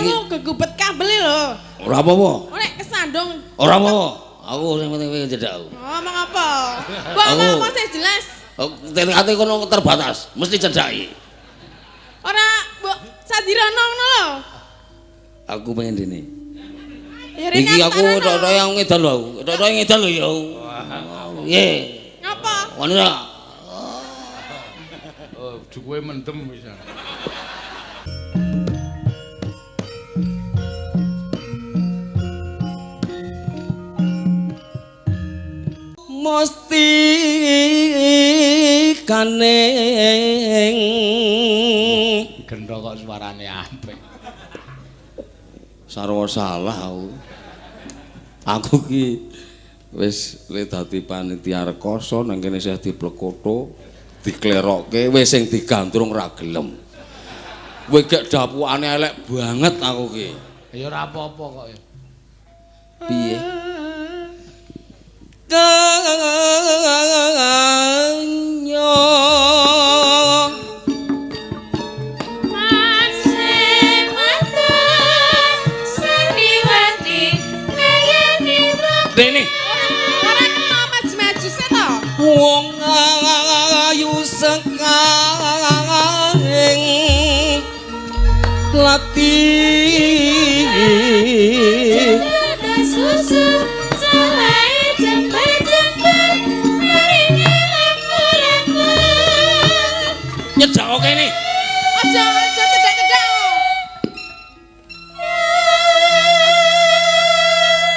Sikilmu gegubet kabel lho. Ora apa-apa. Nek kesandung. Ora apa-apa. Aku sing penting kowe jedak aku. Ngomong apa? Mbok ngomong sing jelas. Ate kono terbatas, mesti cedaki. Ora mbok sandirono ngono lho. Aku pengen dene. Ya Iki aku tok yang ngedal lho aku. Tok yang ngedal lho ya. Nggih. Ngapa? Ngono ya. Oh, duwe mendem wis. Mesti kaneng Gendho kok suarane apik. sarwa salah aku. Aku ki wis dadi panitia rekoso nang kene isih diplekoto, diklerokke wis sing digandrung ra gelem. Kowe gek dapukane elek banget aku ki. Ya ora apa-apa kok ya. Piye? Kanyo Dene Ora kena maju-maju sik to. wong ayu sekaring latih Susu selain jembar-jembar maringi lembu-lembu. nyedak oke ini. Aja cedak-cedak.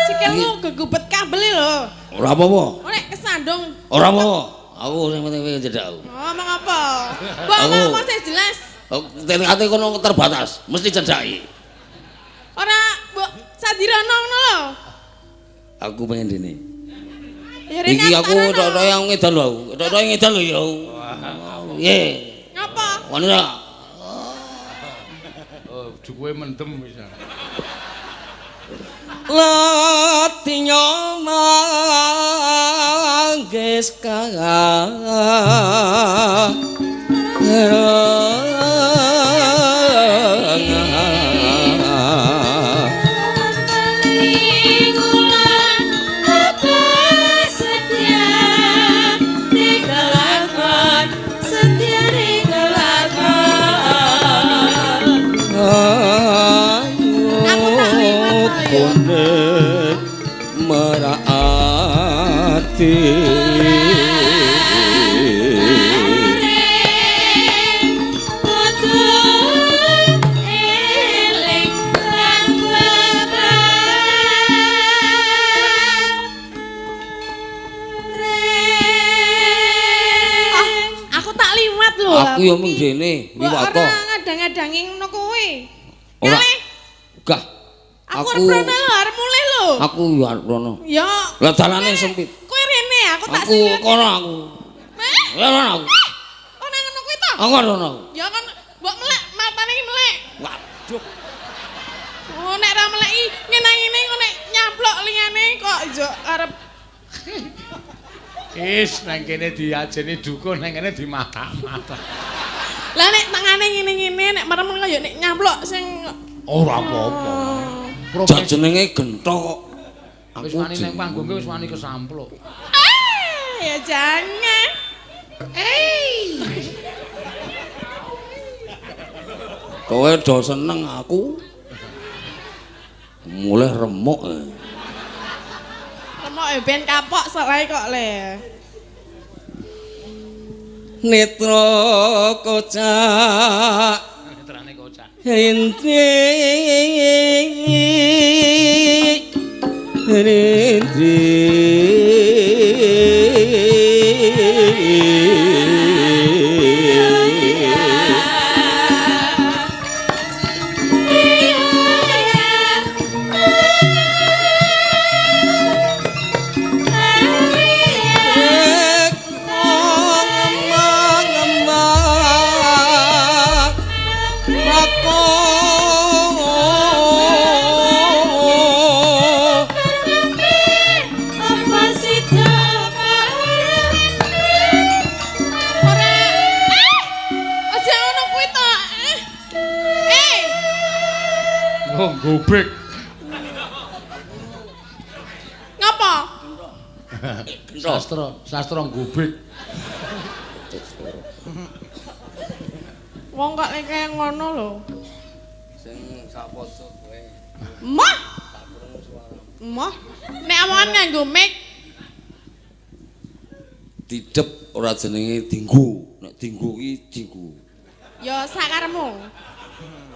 Sikilmu gegubet kabel lho. Ora apa-apa. Nek kesandung. Ora apa-apa. Aku sing penting kowe jedak aku. Ngomong apa? Mbok ngomong sing jelas. Ate kono terbatas, mesti cedaki. Ora mbok sandirono ngono lho. Aku pengen dene. Ya Iki aku tok yang ngedal lho aku. Tok yang ngedal lho ya. Nggih. Ngapa? Ngono ya. Oh, duwe mendem wis. Latinya manggis meraati Aku tak liwat lho. aku ya mung dene liwat. Ora ngadang-adangi ngono kowe. Ora. Kale, Gah. aku arep rono lho, arep mulih lho. Aku ya arep rono. Ya. Lah dalane sempit. Kowe rene, aku tak Aku kono aku. Meh? Ya rono aku. Oh nang ngono kuwi to? Aku rono. Ya kan mbok melek matane iki melek. Waduh. Oh nek ra meleki ngene-ngene kok nek nyaplok liyane kok yo arep Is nang kene diajeni dukun nang kene dimatak-matak. Lah nek tangane ngene-ngene nek merem kaya nek nyaplok sing Ora apa-apa. Jak jenenge genthok kok. Wis wani nang panggungke wis wani kesampluk. ya jangan. Kowe do seneng aku. Mulai remuk. Remuk ben kapok soalnya kok le. Netra kocak. Netrane kocak. Rinti. Rinti. Oh, gobek. Ngapa? Sastra gobek. Wong kok kaya ngono lho. Sing saposo kowe. Mah. Mah. Nek amongan nganggo mic Didep ora jenenge dinggo. Nek dinggo ki dinggo. ya sakaremu.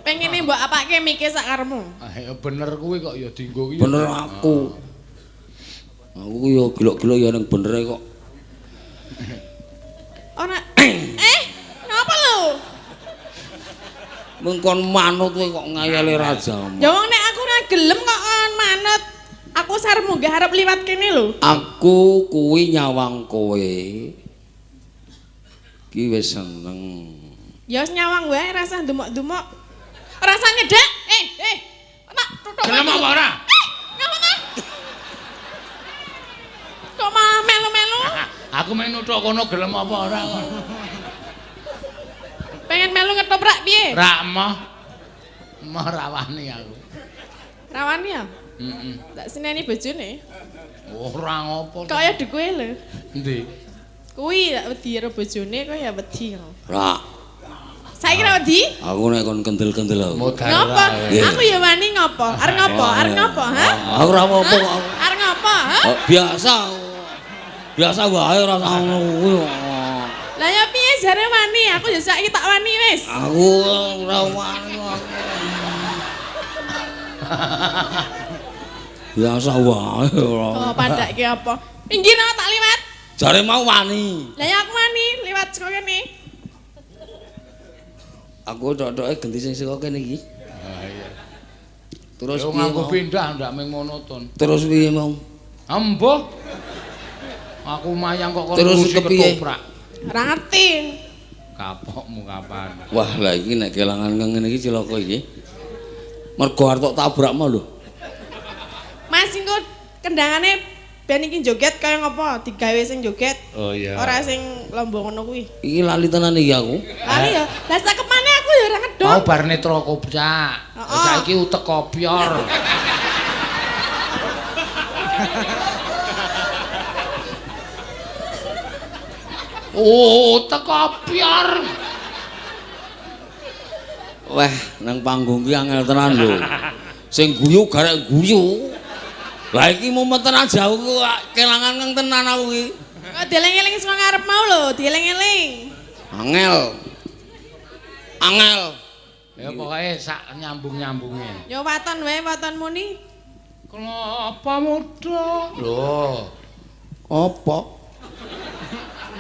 Pengene mbok apake mike sakaremu. Ah ya bener kuwi kok ya dienggo kuwi. Bener aku. Aku ya gelok-gelok ya ning benere kok. Ora ngapa lho? Mengkon manut kowe kok ngayale rajamu. Ya wong nek aku ora gelem kok kon manut. Aku sarep munggah arep liwat kene lho. Aku kuwi nyawang kowe. Ki wis seneng. Ya wis nyawang wae rasa ndumuk-ndumuk. Rasa nyedek. Nak tutuk. Gelem apa ora? Ngapa ta? Kok malah melu-melu? Aku mek nuthuk kono gelem apa ora kok. Pengen melu ngetoprak piye? Ra emoh. Emoh rawani aku. Rawani ya? Heeh. Tak seneni bojone. Ora ngopo. Kaya duwe lho. Endi? Kuwi tak wedi karo bojone kok ya wedi. Ra, Saiki ra wedi? aku nek kon kendel-kendel aku. Modal Ngopo? wae. Aku ya wani ngopo? Arep ngopo? Arep ngopo, ha? Aku ora apa-apa kok. Arep ngopo, ha? Oh, biasa. Biasa wae ora ngono kuwi. Lah ya piye jare wani? Aku ya saiki tak wani wis. Aku ora wani aku. Biasa wae ora. Oh, pandake apa? Pinggir tak liwat. Jare mau wani. Lah ya aku wani liwat saka kene. Aku tok-toke genti sing saka kene iki. Ah iya. Terus Yo piye? nganggo mau? pindah ndak mung monoton. Terus piye mau? Ambo. Aku mayang kok kono Terus ngurusi kepiye? ketoprak. Ora ngerti. Kapokmu kapan? Wah, lah iki nek kelangan ngene iki cilaka iki. Mergo arep tok tabrak mau lho. Mas engko kendangane ben iki joget kaya ngopo? Digawe sing joget. Oh iya. Ora sing lomba ngono kuwi. Iki lali tenan iki aku. Lali ya. Lah sakepane aku ya ora ngedok. Mau bar netra kopcak. Heeh. Saiki utek kopior. Oh, utek kopior. Wah, nang panggung ki angel tenan lho. Sing guyu garek guyu. Lah iki mumet tenan jauh kok kelangan kang tenan aku iki. Kok dieling-eling sing ngarep mau lho, dieling-eling. Angel. Angel. Ya pokoke sak nyambung-nyambunge. Ya waton wae waton muni. Kelapa muda. Lho, Apa?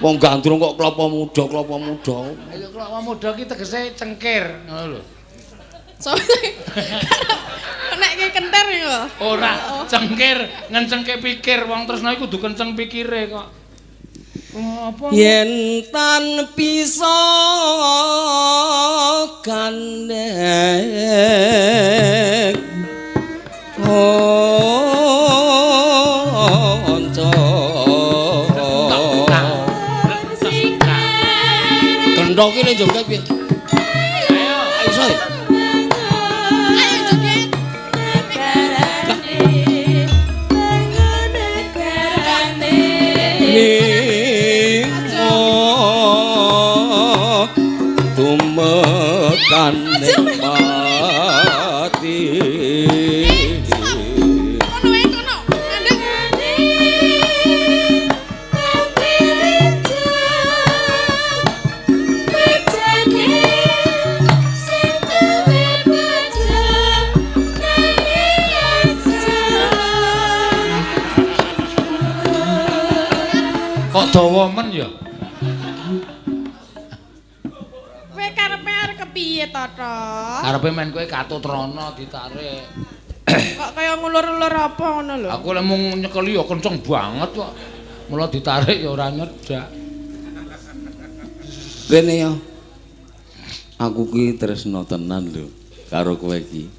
Wong gandrung kok kelapa muda, kelapa muda. ayo kelapa muda ki tegese cengkir, ngono lho. So nek ki kenter ya. Ora cengkir, ngencengke pikir wong tresna iku kudu kenceng pikire kok. Apa? Yen tan bisa gandeng onco kendhok iki joget piye Ayo. iso Ayo joget. ning tumekan ning pati Kono wae kono. Ngandeng. Kok dawa men ya? Kowe karepe arep kepiye to, Tok? Karepe men kowe katutrana ditarik. Kok kaya ngulur-ulur apa ngono lho. Aku lek mung nyekeli ya kenceng banget kok. Mula ditarik ya ora nyedak. rene ya aku ki tresno tenan lho karo kowe iki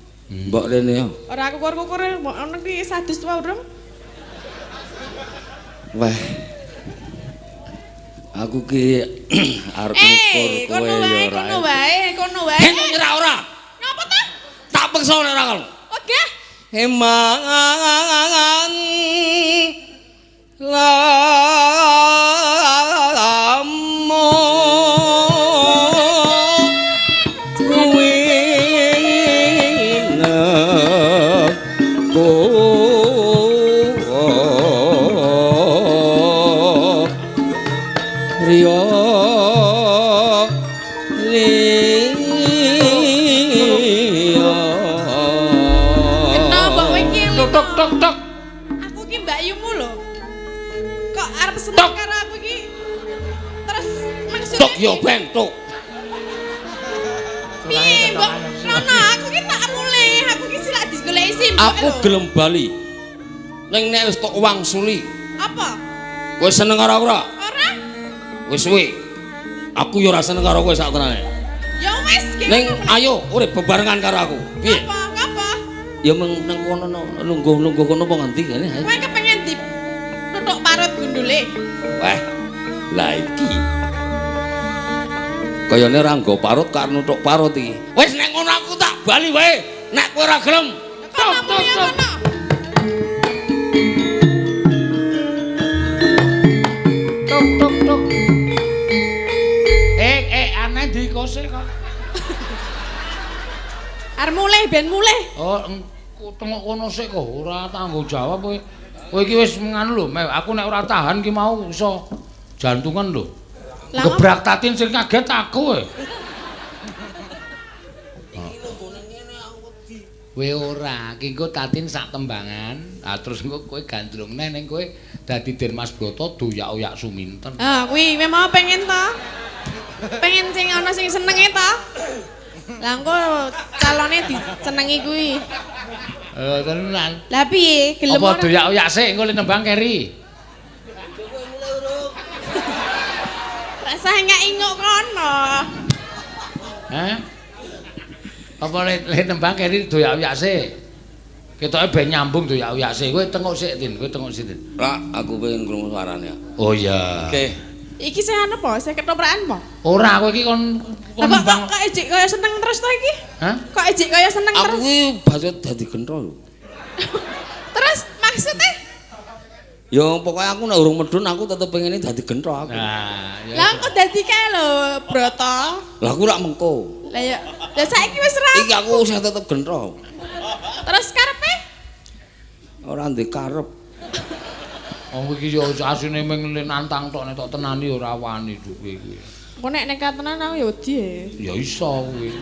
mbok rene ya Ora kukur-kukur mbok ono ki sadus wae urung. wah aku ki arep ngukur kowe kono ya wae, ora kono wae, kono wae. Heh, ora ora Ngapa ta? tak peksa ora kalau Eman lamun Tok tok tok. Aku ki Mbak Yumu lho. Kok arep seneng karo aku ki? Terus maksudnya tok yo ben tok. piye, Mbok? Nono, aku ki tak mulai. Aku ki silak digoleki simbok. Aku gelem bali. Ning nek wis tok wangsuli. Apa? Kowe seneng karo aku ora? Ora? Wis suwe. Aku yo ora seneng karo kowe sak tenane. Ya wis, Ning ayo urip bebarengan karo aku. Piye? Apa? Ngapa? Ya nang kono lungguh-lungguh kono apa ngendi kene? Kowe kepengen di nutuk parut gundule. Wah. Lah iki. Kayane ora nggo parut karo nutuk parut iki. Wis nek ngono aku tak bali wae. Nek kowe ora gelem. Tok tok tok. Tok tok tok. Aneh dikose kok. Arep mulih ben mulih. Oh, tengok kono sik kok ora tanggung jawab kowe. Kowe iki wis nganu lho, aku nek ora tahan ki mau iso jantungan lho. Lah Gebrak tatin sing kaget aku kowe. Kowe ora, ki engko tatin sak tembangan. Lah terus engko kowe gandrung neh ning kowe dadi Den Mas Broto doyak-oyak suminten. Ah, kuwi memang pengen ta? Pengen sing ana sing senenge ta? Lah engko calone disenengi kuwi. Tenan. Lah piye? Gelem Apa ora? doyak-oyak sik engko le nembang keri? Rasah ngak-inguk kono. Hah? Apa le nembang keri doyak-oyak sik? Ketoke ben nyambung doyak-oyak sik. Kowe tengok sik, Tin. Kowe tengok sik, Tin. Ra, aku pengen krungu suarane. Oh iya. Oke. Iki sing anu apa? Sing ketoprakan apa? Ora, kowe iki kon Lah kok nembang. kok ejek kaya seneng terus to iki? Hah? Kok ejek kaya seneng Aku terus? iki bacot dadi gentho lho. Terus maksudnya? Ya pokoknya aku nek urung medun aku tetep pengen dadi gentho aku. Nah, ya. Lah kok dadi kae lho, Broto. Lah aku lak mengko. Lah ya, lah saiki wis ra. Iki aku usah tetep gentho. Terus karepe? Ora ndek karep. Wong iki yo asine mung nantang tok nek tok tenani ora wani duwe iki. Kok nek nekat tenan aku ya wedi. Ya iso kuwi.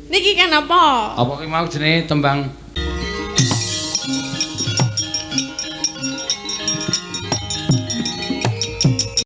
Niki kan apa? Apa ki mau jenenge tembang